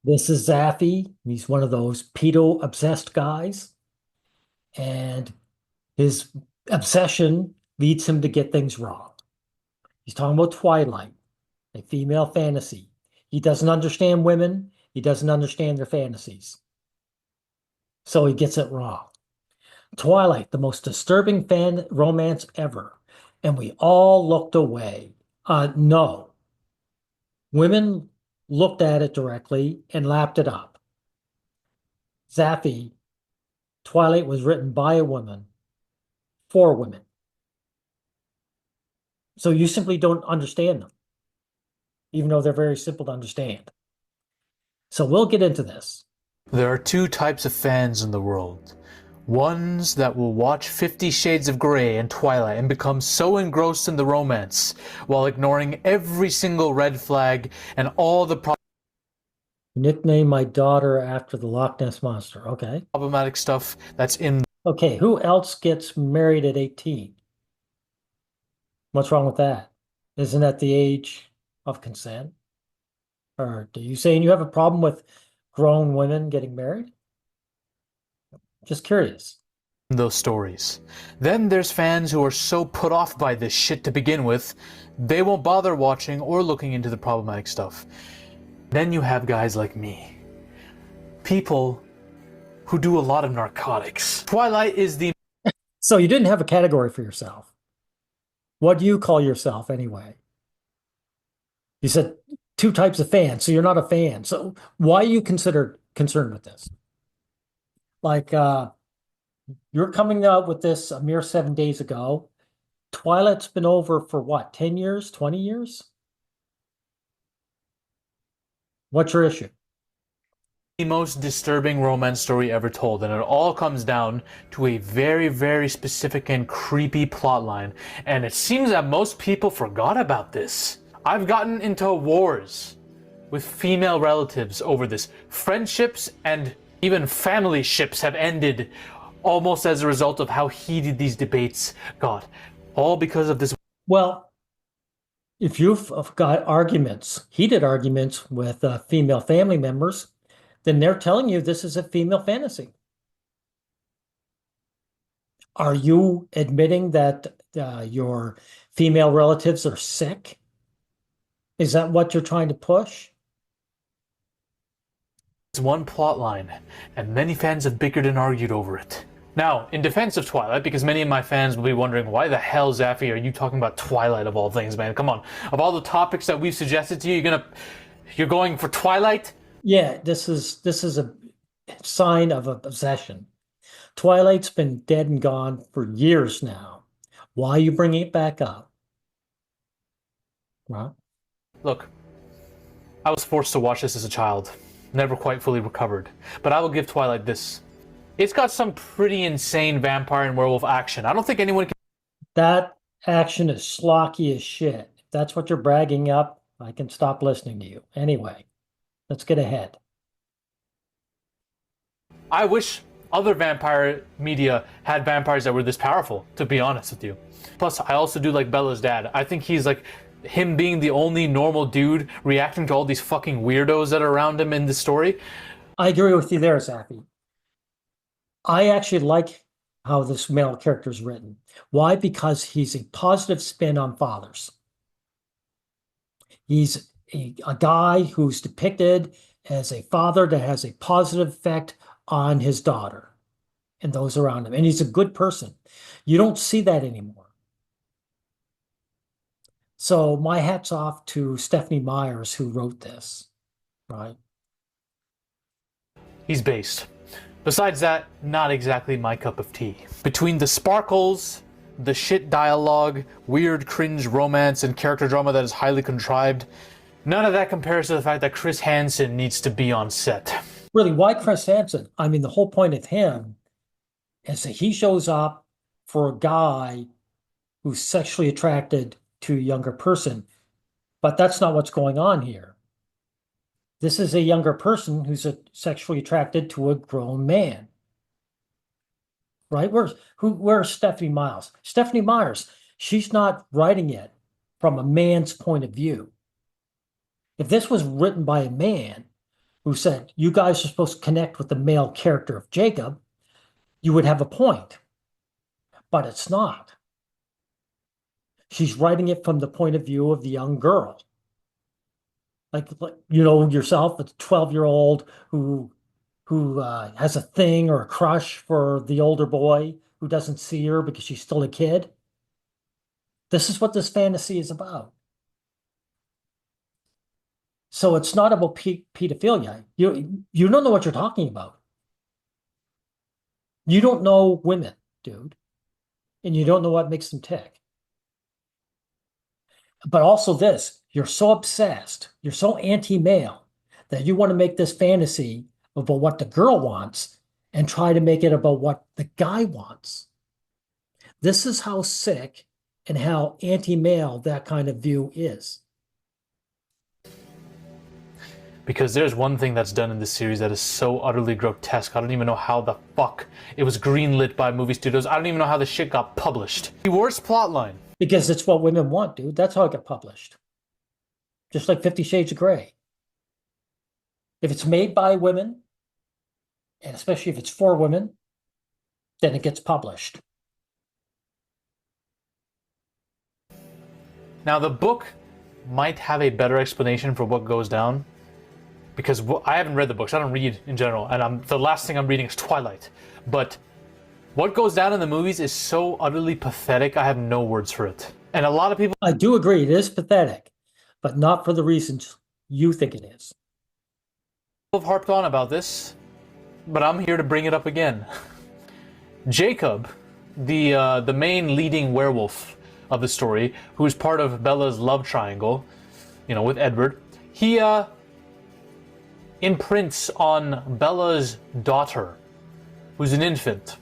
This is Zaffy. He's one of those pedo-obsessed guys, and his obsession leads him to get things wrong. He's talking about Twilight, a female fantasy. He doesn't understand women. He doesn't understand their fantasies. So he gets it wrong. Twilight, the most disturbing fan romance ever. And we all looked away. No. Women looked at it directly and lapped it up. Zaffy, Twilight was written by a woman for women. So you simply don't understand them, even though they're very simple to understand. So we'll get into this. There are two types of fans in the world. Ones that will watch 50 Shades of Grey and Twilight and become so engrossed in the romance, while ignoring every single red flag and all the Nickname my daughter after the Loch Ness Monster. Okay. problematic stuff that's in. Okay, who else gets married at 18? What's wrong with that? Isn't that the age of consent? Or are you saying you have a problem with grown women getting married? Just curious. Those stories. Then there's fans who are so put off by this shit to begin with, they won't bother watching or looking into the problematic stuff. Then you have guys like me. People who do a lot of narcotics. Twilight is the... So you didn't have a category for yourself. What do you call yourself anyway? You said two types of fans, so you're not a fan. So why are you concerned with this? Like, you're coming out with this a mere 7 days ago. Twilight's been over for what, 10 years, 20 years? What's your issue? The most disturbing romance story ever told, and it all comes down to a very, very specific and creepy plotline, and it seems that most people forgot about this. I've gotten into wars with female relatives over this. Friendships and even family ships have ended almost as a result of how heated these debates got, all because of this. Well, if you've got arguments, heated arguments with female family members, then they're telling you this is a female fantasy. Are you admitting that your female relatives are sick? Is that what you're trying to push? One plot line, and many fans have bickered and argued over it. Now, in defense of Twilight, because many of my fans will be wondering, why the hell, Zafy, are you talking about Twilight of all things, man? Come on. Of all the topics that we've suggested to you, you're going for Twilight? Yeah, this is a sign of obsession. Twilight's been dead and gone for years now. Why are you bringing it back up? Well, look, I was forced to watch this as a child. Never quite fully recovered. But I will give Twilight this. It's got some pretty insane vampire and werewolf action. I don't think anyone can... That action is schlocky as shit. If that's what you're bragging up, I can stop listening to you. Anyway, let's get ahead. I wish other vampire media had vampires that were this powerful, to be honest with you. Plus, I also do like Bella's dad. I think he's like... him being the only normal dude reacting to all these fucking weirdos that are around him in the story. I agree with you there, Zaffy. I actually like how this male character is written. Why? Because he's a positive spin on fathers. He's a guy who's depicted as a father that has a positive effect on his daughter and those around him. And he's a good person. You don't see that anymore. So my hat's off to Stephanie Myers, who wrote this, right? He's based. Besides that, not exactly my cup of tea. Between the sparkles, the shit dialogue, weird cringe romance, and character drama that is highly contrived, none of that compares to the fact that Chris Hansen needs to be on set. Really, why Chris Hansen? I mean, the whole point of him is that he shows up for a guy who's sexually attracted to a younger person. But that's not what's going on here. This is a younger person who's sexually attracted to a grown man. Right? Where's Stephanie Myers? Stephanie Myers, she's not writing it from a man's point of view. If this was written by a man, who said, you guys are supposed to connect with the male character of Jacob, you would have a point. But it's not. She's writing it from the point of view of the young girl. Like you know yourself, a 12-year-old who has a thing or a crush for the older boy who doesn't see her because she's still a kid. This is what this fantasy is about. So it's not about pedophilia. You don't know what you're talking about. You don't know women, dude, and you don't know what makes them tick. But also this, you're so obsessed, you're so anti-male that you want to make this fantasy about what the girl wants and try to make it about what the guy wants. This is how sick and how anti-male that kind of view is. Because there's one thing that's done in this series that is so utterly grotesque. I don't even know how the fuck it was greenlit by movie studios. I don't even know how the shit got published. The worst plotline. Because it's what women want, dude. That's how it got published. Just like 50 Shades of Grey. If it's made by women, and especially if it's for women, then it gets published. Now, the book might have a better explanation for what goes down, because I haven't read the books. I don't read in general, and the last thing I'm reading is Twilight. But what goes down in the movies is so utterly pathetic, I have no words for it. And a lot of people... I do agree, it is pathetic, but not for the reasons you think it is. have harped on about this, but I'm here to bring it up again. Jacob, the main leading werewolf of the story, who's part of Bella's love triangle, you know, with Edward, he imprints on Bella's daughter, who's an infant.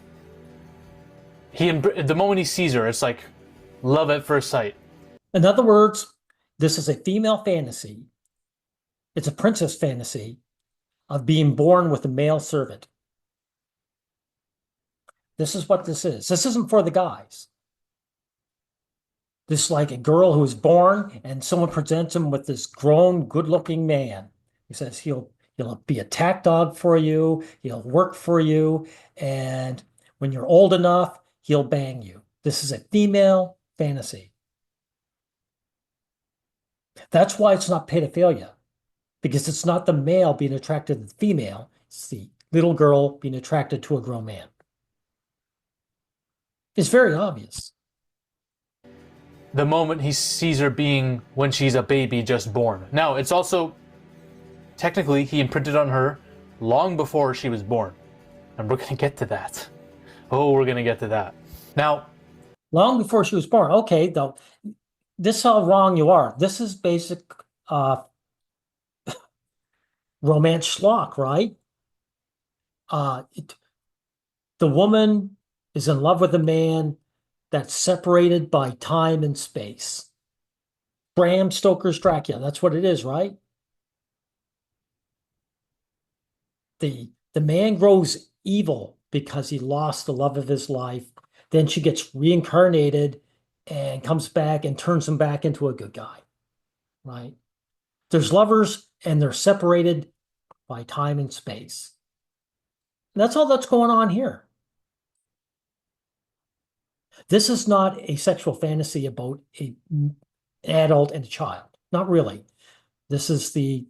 The moment he sees her, it's like love at first sight. In other words, this is a female fantasy. It's a princess fantasy of being born with a male servant. This is what this is. This isn't for the guys. This is like a girl who is born and someone presents him with this grown, good-looking man. He says he'll be a tack dog for you, he'll work for you, and when you're old enough, he'll bang you. This is a female fantasy. That's why it's not pedophilia, because it's not the male being attracted to the female, it's the little girl being attracted to a grown man. It's very obvious. The moment he sees her being when she's a baby just born. Now, it's also, technically, he imprinted on her long before she was born. And we're going to get to that. Oh, we're going to get to that. Now, long before she was born. Okay, though, this is how wrong you are. This is basic romance schlock, right? The woman is in love with a man that's separated by time and space. Bram Stoker's Dracula, that's what it is, right? The man grows evil because he lost the love of his life. Then she gets reincarnated and comes back and turns him back into a good guy, right? There's lovers and they're separated by time and space. And that's all that's going on here. This is not a sexual fantasy about an adult and a child. Not really. This is the,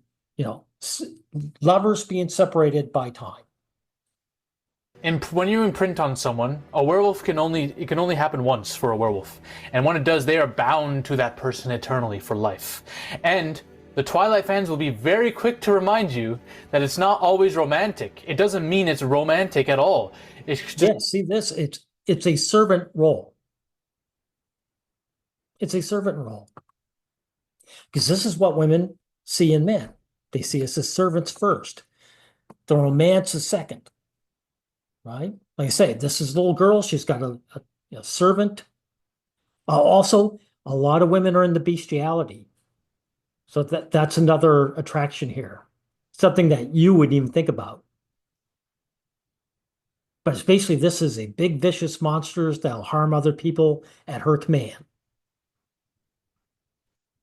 lovers being separated by time. And when you imprint on someone, a werewolf can only happen once for a werewolf. And when it does, they are bound to that person eternally for life. And the Twilight fans will be very quick to remind you that it's not always romantic. It doesn't mean it's romantic at all. It's just... Yeah, see this? It's a servant role. It's a servant role. Because this is what women see in men. They see us as servants first. The romance is second. Right? Like I say, this is a little girl. She's got a servant. Also, a lot of women are into bestiality. So that's another attraction here. Something that you wouldn't even think about. But it's basically, this is a big, vicious monsters that'll harm other people at her command.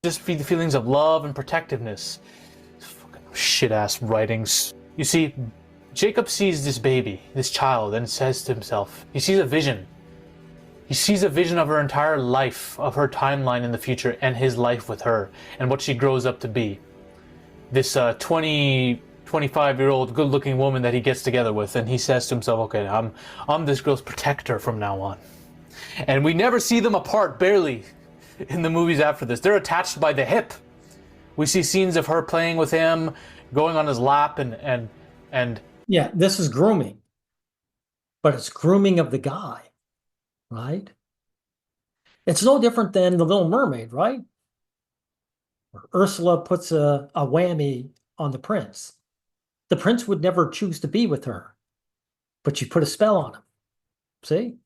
Just feed the feelings of love and protectiveness. Fucking shit. shit-ass writings. You see, Jacob sees this baby, this child, and says to himself, he sees a vision. He sees a vision of her entire life, of her timeline in the future, and his life with her, and what she grows up to be. This 25-year-old good-looking woman that he gets together with, and he says to himself, okay, I'm this girl's protector from now on. And we never see them apart, barely, in the movies after this. They're attached by the hip. We see scenes of her playing with him, going on his lap, and Yeah, this is grooming, but it's grooming of the guy, right? It's no different than The Little Mermaid, right? Where Ursula puts a whammy on the prince. The prince would never choose to be with her, but she put a spell on him. See?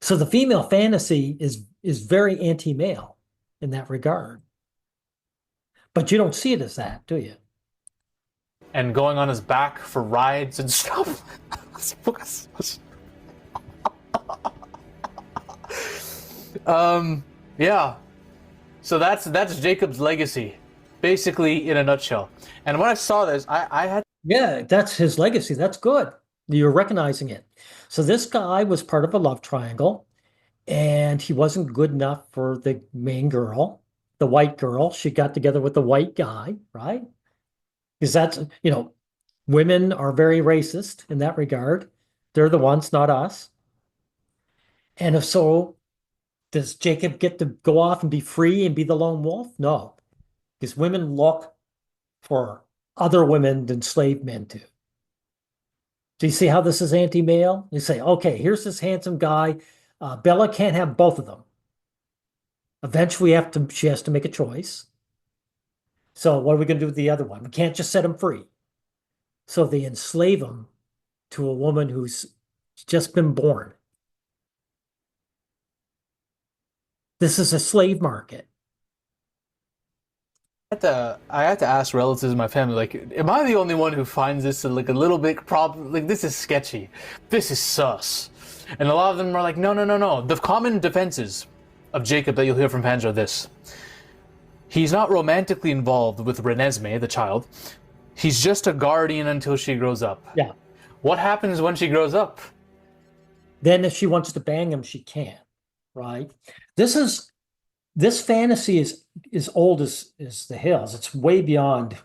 So the female fantasy is very anti-male in that regard. But you don't see it as that, do you? and going on his back for rides and stuff. Yeah. So that's Jacob's legacy, basically in a nutshell. And when I saw this, I had Yeah, that's his legacy. That's good. You're recognizing it. So this guy was part of a love triangle, and he wasn't good enough for the main girl, the white girl. She got together with the white guy, right? Because that's, women are very racist in that regard. They're the ones, not us. And if so, does Jacob get to go off and be free and be the lone wolf? No, because women look for other women than slave men do. Do you see how this is anti-male? You say, okay, here's this handsome guy. Bella can't have both of them. Eventually, she has to make a choice. So what are we going to do with the other one? We can't just set him free. So they enslave him to a woman who's just been born. This is a slave market. I had to ask relatives in my family, like, am I the only one who finds this like a little bit problem? Like, this is sketchy. This is sus. And a lot of them are like, no, no, no, no. The common defenses of Jacob that you'll hear from fans are this. He's not romantically involved with Renesmee, the child. He's just a guardian until she grows up. Yeah. What happens when she grows up? Then if she wants to bang him, she can, right? This fantasy is old as the hills. It's way beyond,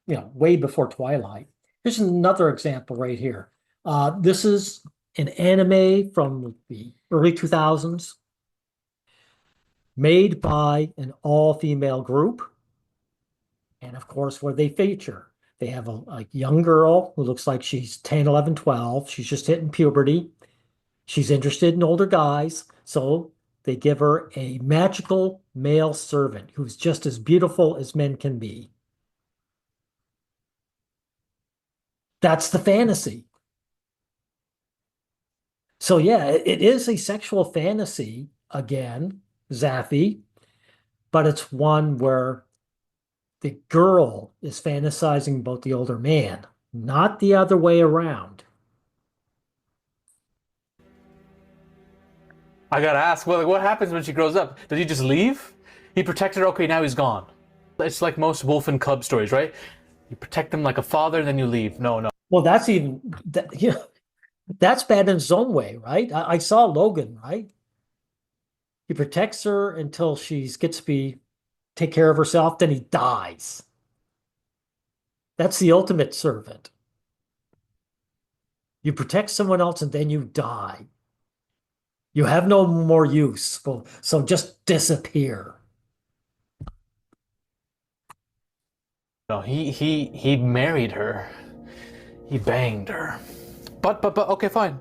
way before Twilight. Here's another example right here. This is an anime from the early 2000s, made by an all-female group. And of course, what they feature, they have a young girl who looks like she's 10, 11, 12. She's just hitting puberty. She's interested in older guys. So they give her a magical male servant who's just as beautiful as men can be. That's the fantasy. So yeah, it is a sexual fantasy, again, Zaffy, but it's one where the girl is fantasizing about the older man, not the other way around. I gotta ask, well, like, what happens when she grows up? Does he just leave? He protected her, okay, now he's gone. It's like most wolf and cub stories, right? You protect them like a father, then you leave. No, no. Well, that's that's bad in its own way, right? I saw Logan, right? He protects her until she gets to take care of herself, then he dies. That's the ultimate servant. You protect someone else and then you die. You have no more use, so just disappear. No, he married her. He banged her. But okay, fine.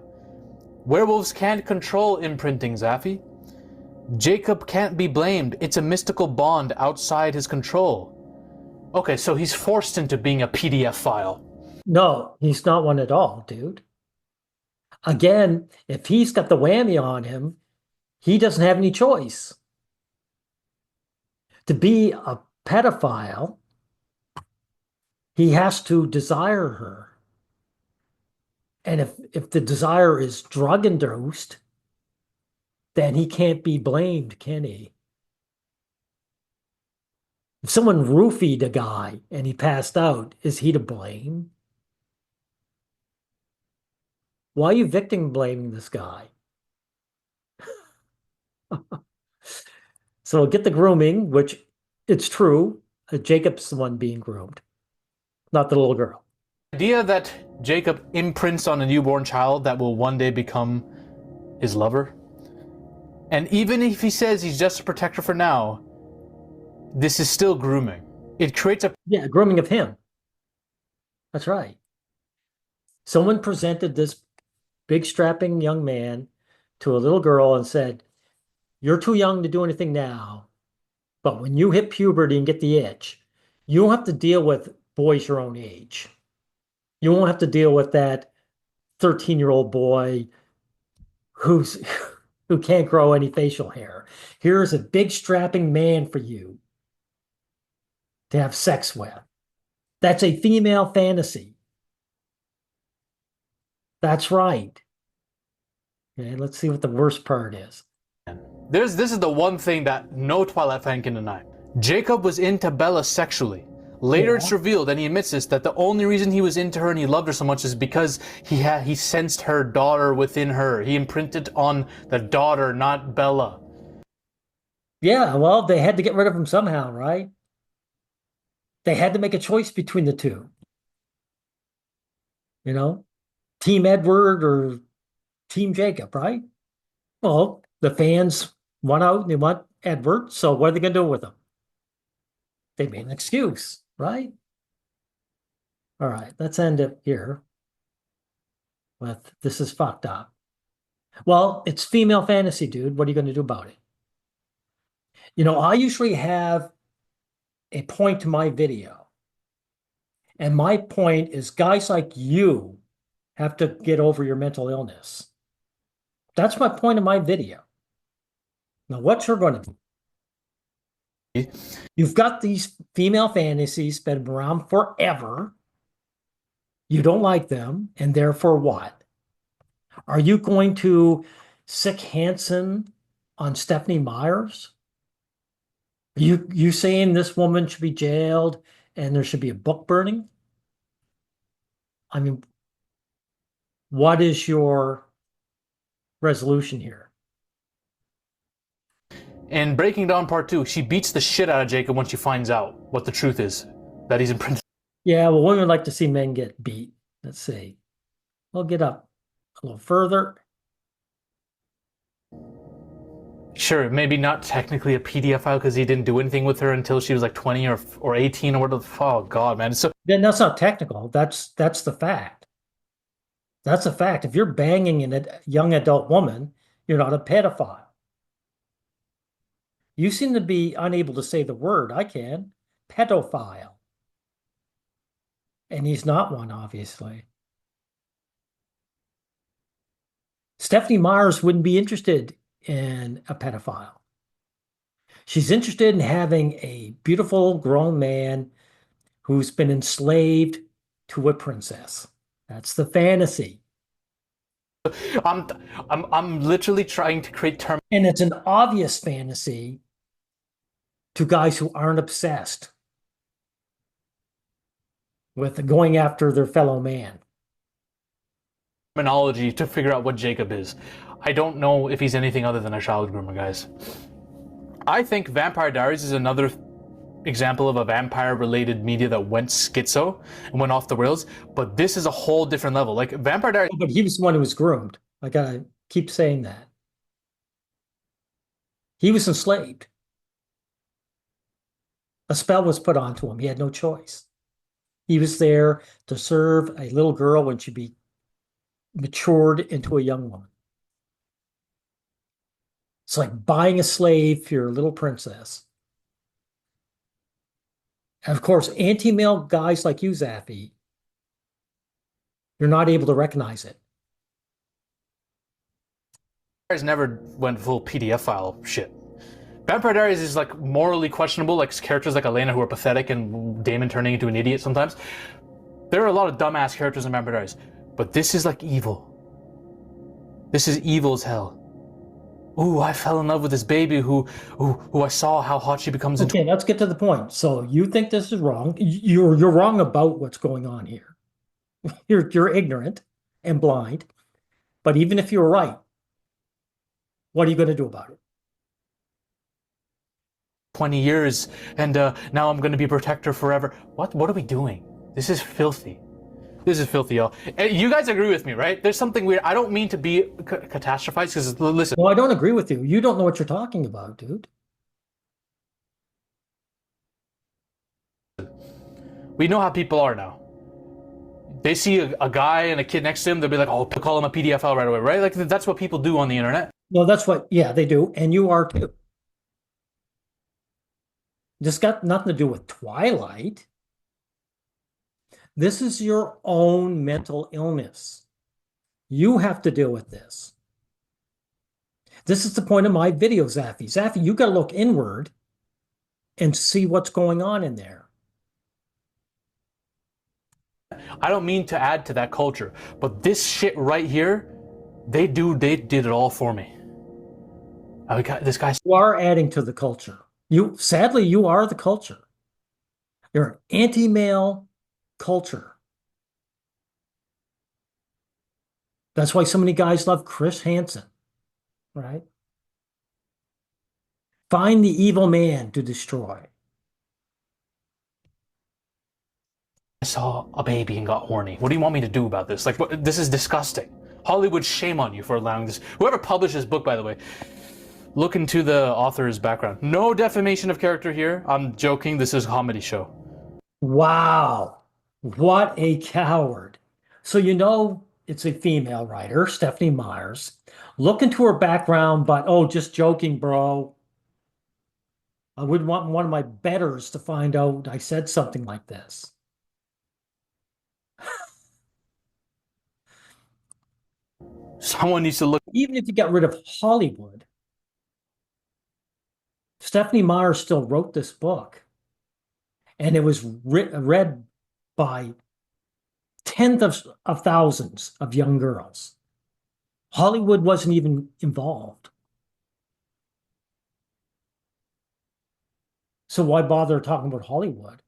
Werewolves can't control imprinting, Zafy. Jacob can't be blamed. It's a mystical bond outside his control. Okay, so he's forced into being a PDF file. No, he's not one at all, dude. Again, if he's got the whammy on him, he doesn't have any choice. To be a pedophile, he has to desire her. And if the desire is drug induced, then he can't be blamed, can he? If someone roofied a guy and he passed out, is he to blame? Why are you victim blaming this guy? So get the grooming, which it's true. Jacob's the one being groomed, not the little girl. Idea that Jacob imprints on a newborn child that will one day become his lover. And even if he says he's just a protector for now, this is still grooming. It creates a Yeah, grooming of him. That's right. Someone presented this big strapping young man to a little girl and said, "You're too young to do anything now, but when you hit puberty and get the itch, you won't have to deal with boys your own age. You won't have to deal with that 13-year-old boy who's who can't grow any facial hair. Here's a big strapping man for you to have sex with." That's a female fantasy. That's right. Okay, let's see what the worst part is. This is the one thing that no Twilight fan can deny. Jacob was into Bella sexually. Later it's revealed, and he admits this, that the only reason he was into her and he loved her so much is because he sensed her daughter within her. He imprinted on the daughter, not Bella. Yeah, well, they had to get rid of him somehow, right? They had to make a choice between the two. You know, Team Edward or Team Jacob, right? Well, the fans want out and they want Edward, so what are they going to do with him? They made an excuse, right? All right, let's end it here with this is fucked up. Well, it's female fantasy, dude. What are you going to do about it? You know, I usually have a point to my video. And my point is guys like you have to get over your mental illness. That's my point of my video. Now, what you're going to do? You've got these female fantasies been around forever. You don't like them, and therefore what? Are you going to sick Hansen on Stephanie Myers? Are you saying this woman should be jailed and there should be a book burning? I mean, what is your resolution here? In Breaking Dawn Part 2, she beats the shit out of Jacob when she finds out what the truth is, that he's imprinted. Yeah, well, women like to see men get beat. Let's see. We'll get up a little further. Sure, maybe not technically a PDF file because he didn't do anything with her until she was like 20 or 18 or whatever. Oh, God, man. So Then that's not technical. That's the fact. That's a fact. If you're banging a young adult woman, you're not a pedophile. You seem to be unable to say the word. I can. Pedophile. And he's not one, obviously. Stephanie Myers wouldn't be interested in a pedophile. She's interested in having a beautiful grown man who's been enslaved to a princess. That's the fantasy. I'm literally trying to create terms. And it's an obvious fantasy to guys who aren't obsessed with going after their fellow man. Terminology to figure out what Jacob is. I don't know if he's anything other than a child groomer, guys. I think Vampire Diaries is another example of a vampire-related media that went schizo and went off the rails, but this is a whole different level. Like Vampire Diaries. But he was the one who was groomed. I gotta keep saying that. He was enslaved. A spell was put onto him. He had no choice. He was there to serve a little girl when she be matured into a young woman. It's like buying a slave for your little princess. And of course, anti-male guys like you, Zaffy, you're not able to recognize it. Never went full PDF file shit. Vampire Diaries is like morally questionable, like characters like Elena who are pathetic and Damon turning into an idiot sometimes. There are a lot of dumbass characters in Vampire Diaries, but this is like evil. This is evil as hell. ooh, I fell in love with this baby who I saw how hot she becomes in. Okay, let's get to the point. So you think this is wrong. You're wrong about what's going on here. You're ignorant and blind. But even if you're right, what are you going to do about it? 20 years, and now I'm going to be a protector forever. What are we doing? This is filthy. This is filthy, y'all. You guys agree with me, right? There's something weird. I don't mean to be catastrophized, because listen, Well, I don't agree with you. You don't know what you're talking about, dude. we know how people are now. They see a guy and a kid next to him, they'll be like, oh, call him a PDFL right away, right? Like, that's what people do on the internet. Well, that's what, yeah, they do. And you are too. This got nothing to do with Twilight. This is your own mental illness. You have to deal with this. This is the point of my video, Zaffy. Zaffy, you got to look inward and see what's going on in there. I don't mean to add to that culture, but this shit right here, they did it all for me. This guy. You are adding to the culture. Sadly, you are the culture. You're an anti-male culture. That's why so many guys love Chris Hansen, right? Find the evil man to destroy. I saw a baby and got horny. What do you want me to do about this? Like, this is disgusting. Hollywood, shame on you for allowing this. Whoever published this book, by the way, look into the author's background. No defamation of character here. I'm joking. This is a comedy show. Wow. What a coward. So you know it's a female writer, Stephanie Myers. Look into her background, but oh, just joking, bro. I wouldn't want one of my betters to find out I said something like this. Someone needs to look. Even if you got rid of Hollywood, Stephanie Myers still wrote this book, and it was read by tens of thousands of young girls. Hollywood wasn't even involved. So why bother talking about Hollywood?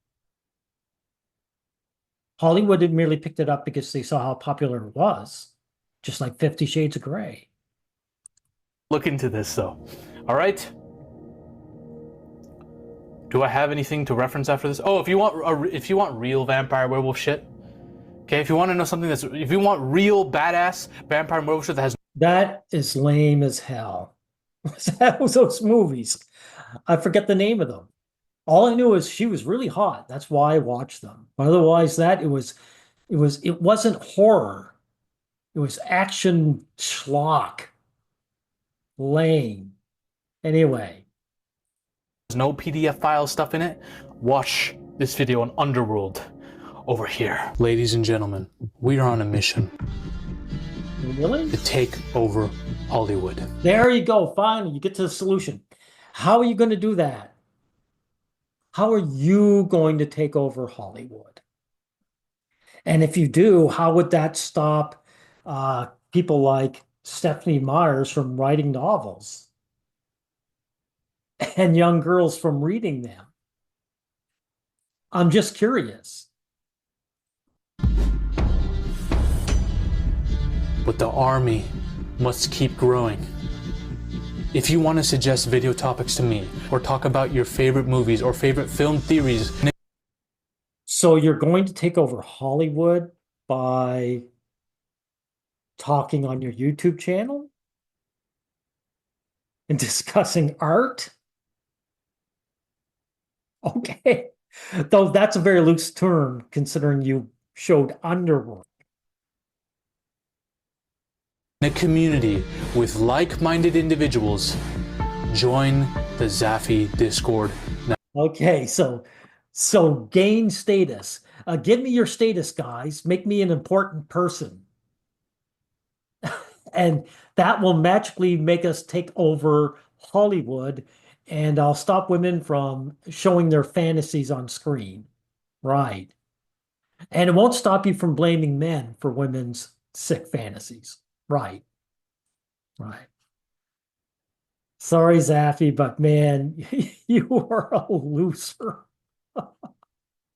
Hollywood had merely picked it up because they saw how popular it was, just like 50 Shades of Grey. Look into this, though. All right? Do I have anything to reference after this? Oh, if you want real vampire werewolf shit, okay, if you want to know something if you want real badass vampire werewolf shit that is lame as hell. That was those movies. I forget the name of them. All I knew is she was really hot. That's why I watched them. But otherwise, it wasn't horror. It was action schlock. Lame. Anyway. There's no PDF file stuff in it. Watch this video on Underworld over here. Ladies and gentlemen, we are on a mission. Really? To take over Hollywood. There you go. Finally, you get to the solution. How are you going to do that? How are you going to take over Hollywood? And if you do, how would that stop people like Stephanie Myers from writing novels and young girls from reading them? I'm just curious. But the army must keep growing. If you want to suggest video topics to me, or talk about your favorite movies or favorite film theories. So you're going to take over Hollywood by talking on your YouTube channel and discussing art? Okay. Though that's a very loose term considering you showed Underworld. In a community with like-minded individuals, join the Zafy Discord now. Okay, so gain status. Give me your status, guys. Make me an important person. And that will magically make us take over Hollywood, and I'll stop women from showing their fantasies on screen. Right. And it won't stop you from blaming men for women's sick fantasies. Right. Right. Sorry, Zaffy, but man, you are a loser.